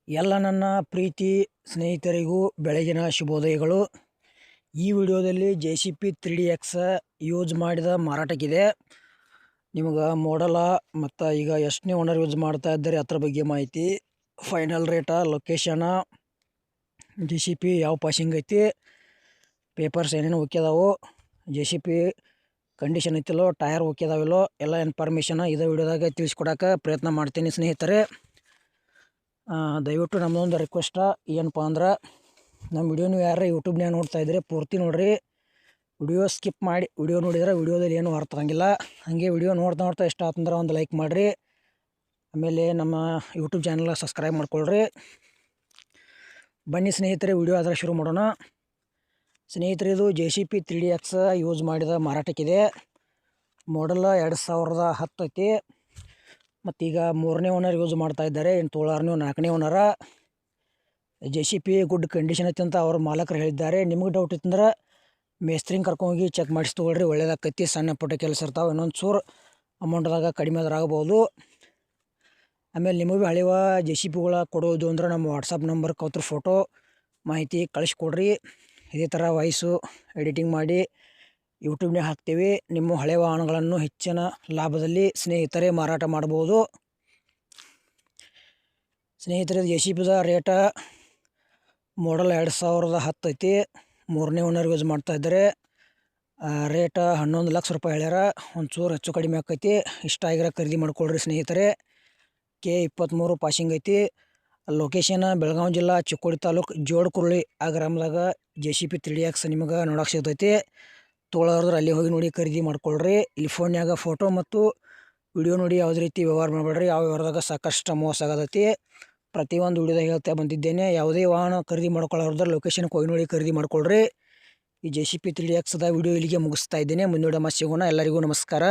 ಎಲ್ಲ ನನ್ನ ಪ್ರೀತಿ ಸ್ನೇಹಿತರಿಗೂ ಬೆಳಗಿನ ಶುಭೋದಯಗಳು. ಈ ವಿಡಿಯೋದಲ್ಲಿ JCP 3DX ಯೂಸ್ ಮಾಡಿದ ಮಾರಾಟಕ್ಕಿದೆ. ನಿಮಗೆ ಮಾಡಲ ಮತ್ತು ಈಗ ಎಷ್ಟನೇ ಓನರ್ ಯೂಸ್ ಮಾಡ್ತಾ ಇದ್ದಾರೆ ಅದರ ಬಗ್ಗೆ ಮಾಹಿತಿ, ಫೈನಲ್ ರೇಟ, ಲೊಕೇಶನ, JCP ಯಾವ ಪಾಸಿಂಗ್ ಐತಿ, ಪೇಪರ್ಸ್ ಏನೇನು ಓಕೆ ಅದಾವು, JCP ಕಂಡೀಷನ್ ಐತಿಲ್ಲೋ, ಟೈರ್ ಓಕೆ ಅದಾವಿಲ್ಲೋ, ಎಲ್ಲ ಇನ್ಫಾರ್ಮೇಷನ್ ಇದೇ ವಿಡಿಯೋದಾಗ ತಿಳಿಸ್ಕೊಡೋಕೆ ಪ್ರಯತ್ನ ಮಾಡ್ತೀನಿ ಸ್ನೇಹಿತರೆ. ದಯವಿಟ್ಟು ನಮ್ಮದೊಂದು ರಿಕ್ವೆಸ್ಟ ಏನಪ್ಪ ಅಂದ್ರೆ, ನಮ್ಮ ವಿಡಿಯೋ ನೀವು ಯಾರು ಯೂಟ್ಯೂಬ್ನಾಗ ನೋಡ್ತಾ ಇದ್ದರೆ ಪೂರ್ತಿ ನೋಡಿರಿ. ವಿಡಿಯೋ ಸ್ಕಿಪ್ ಮಾಡಿ ವಿಡಿಯೋ ನೋಡಿದ್ರೆ ವಿಡಿಯೋದಲ್ಲಿ ಏನೂ ಅರ್ಥ ಆಗಂಗಿಲ್ಲ. ಹಾಗೆ ವಿಡಿಯೋ ನೋಡ್ತಾ ನೋಡ್ತಾ ಇಷ್ಟ ಆತಂದ್ರೆ ಒಂದು ಲೈಕ್ ಮಾಡಿರಿ. ಆಮೇಲೆ ನಮ್ಮ ಯೂಟ್ಯೂಬ್ ಚಾನಲ್ನ ಸಬ್ಸ್ಕ್ರೈಬ್ ಮಾಡ್ಕೊಳ್ರಿ. ಬನ್ನಿ ಸ್ನೇಹಿತರೆ, ವಿಡಿಯೋ ಆದರೆ ಶುರು ಮಾಡೋಣ. ಸ್ನೇಹಿತರೆ, ಇದು JCP 3DX ಯೂಸ್ ಮಾಡಿದ ಮಾರಾಟಕ್ಕಿದೆ. ಮಾಡಲ್ 2010 ಐತಿ. ಮತ್ತೀಗ 3ನೇ ಓನರ್ ಯೂಸ್ ಮಾಡ್ತಾ ಇದ್ದಾರೆ. ಇನ್ನು ತೊಗೊಳೋರು ನೀವು 4ನೇ ಓನರ. JCP ಗುಡ್ ಕಂಡೀಷನ್ ಐತಿ ಅಂತ ಅವ್ರ ಮಾಲಕರು ಹೇಳಿದ್ದಾರೆ. ನಿಮಗೆ ಡೌಟ್ ಇತ್ತಂದ್ರೆ ಮೇಸ್ತ್ರಿನ ಕರ್ಕೊಂಡೋಗಿ ಚೆಕ್ ಮಾಡಿಸಿ ತೊಗೊಳ್ರಿ, ಒಳ್ಳೇದಾಕೈತಿ. ಸಣ್ಣ ಪುಟ್ಟ ಕೆಲಸ ಇರ್ತಾವೆ, ಇನ್ನೊಂದು ಚೂರು ಅಮೌಂಟ್ದಾಗ ಕಡಿಮೆ ಆದ್ರೆ ಆಗ್ಬೋದು. ಆಮೇಲೆ ನಿಮಗೆ ಹಳೆವ JCPಗಳ ಕೊಡೋದು ಅಂದ್ರೆ ನಮ್ಮ ವಾಟ್ಸಪ್ ನಂಬರ್ಗೆ ಅವ್ರ ಫೋಟೋ ಮಾಹಿತಿ ಕಳಿಸ್ಕೊಡ್ರಿ. ಇದೇ ಥರ ವಾಯ್ಸು ಎಡಿಟಿಂಗ್ ಮಾಡಿ ಯೂಟ್ಯೂಬ್ನಾಗ ಹಾಕ್ತೀವಿ. ನಿಮ್ಮ ಹಳೆಯ ವಾಹನಗಳನ್ನು ಹೆಚ್ಚಿನ ಲಾಭದಲ್ಲಿ ಸ್ನೇಹಿತರೆ ಮಾರಾಟ ಮಾಡ್ಬೋದು. ಸ್ನೇಹಿತರೆ, JCPದ ರೇಟ ಮಾಡಲ್ 2010 ಐತಿ. 3ನೇ ಓನರ್ ಯೂಸ್ ಮಾಡ್ತಾ ಇದ್ದಾರೆ. ರೇಟ 11 ಲಕ್ಷ ರೂಪಾಯಿ ಹೇಳ್ಯಾರ. ಒಂಚೂರು ಹೆಚ್ಚು ಕಡಿಮೆ ಆಕೈತಿ. ಇಷ್ಟ ಆಗಿರೋ ಖರೀದಿ ಮಾಡ್ಕೊಳ್ರಿ ಸ್ನೇಹಿತರೆ. K23 ಪಾಸಿಂಗ್ ಐತಿ. ಲೊಕೇಶನ್ ಬೆಳಗಾವಿ ಜಿಲ್ಲಾ ಚಿಕ್ಕೋಡಿ ತಾಲೂಕು ಜೋಡಕುರುಳಿ ಆ ಗ್ರಾಮದಾಗ JCP 3DX ನಿಮಗೆ ನೋಡೋಕೆ ಸಿಗ್ತೈತಿ. ತೊಗೊಳೋದ್ರೆ ಅಲ್ಲಿ ಹೋಗಿ ನೋಡಿ ಖರೀದಿ ಮಾಡ್ಕೊಳ್ರಿ. ಇಲ್ಲಿ ಫೋನ್ಯಾಗ ಫೋಟೋ ಮತ್ತು ವಿಡಿಯೋ ನೋಡಿ ಯಾವುದೇ ರೀತಿ ವ್ಯವಹಾರ ಮಾಡಬೇಡ್ರಿ. ಯಾವ ವ್ಯವಹಾರದಾಗ ಸಾಕಷ್ಟು ಮೋಸ ಆಗೋದೈತಿ. ಪ್ರತಿಯೊಂದು ವಿಡಿಯೋದಾಗ ಹೇಳ್ತಾ ಬಂದಿದ್ದೇನೆ. ಯಾವುದೇ ವಾಹನ ಖರೀದಿ ಮಾಡ್ಕೊಳ್ಳೋದ್ರೆ ಲೊಕೇಶನ್ಗೆ ಹೋಗಿ ನೋಡಿ ಖರೀದಿ ಮಾಡ್ಕೊಳ್ರಿ. ಈ JCP 3DXದ ವಿಡಿಯೋ ಇಲ್ಲಿಗೆ ಮುಗಿಸ್ತಾ ಇದ್ದೇನೆ. ಮುಂದೂಡ ಮತ್ತೆ ಸಿಗೋಣ. ಎಲ್ಲರಿಗೂ ನಮಸ್ಕಾರ.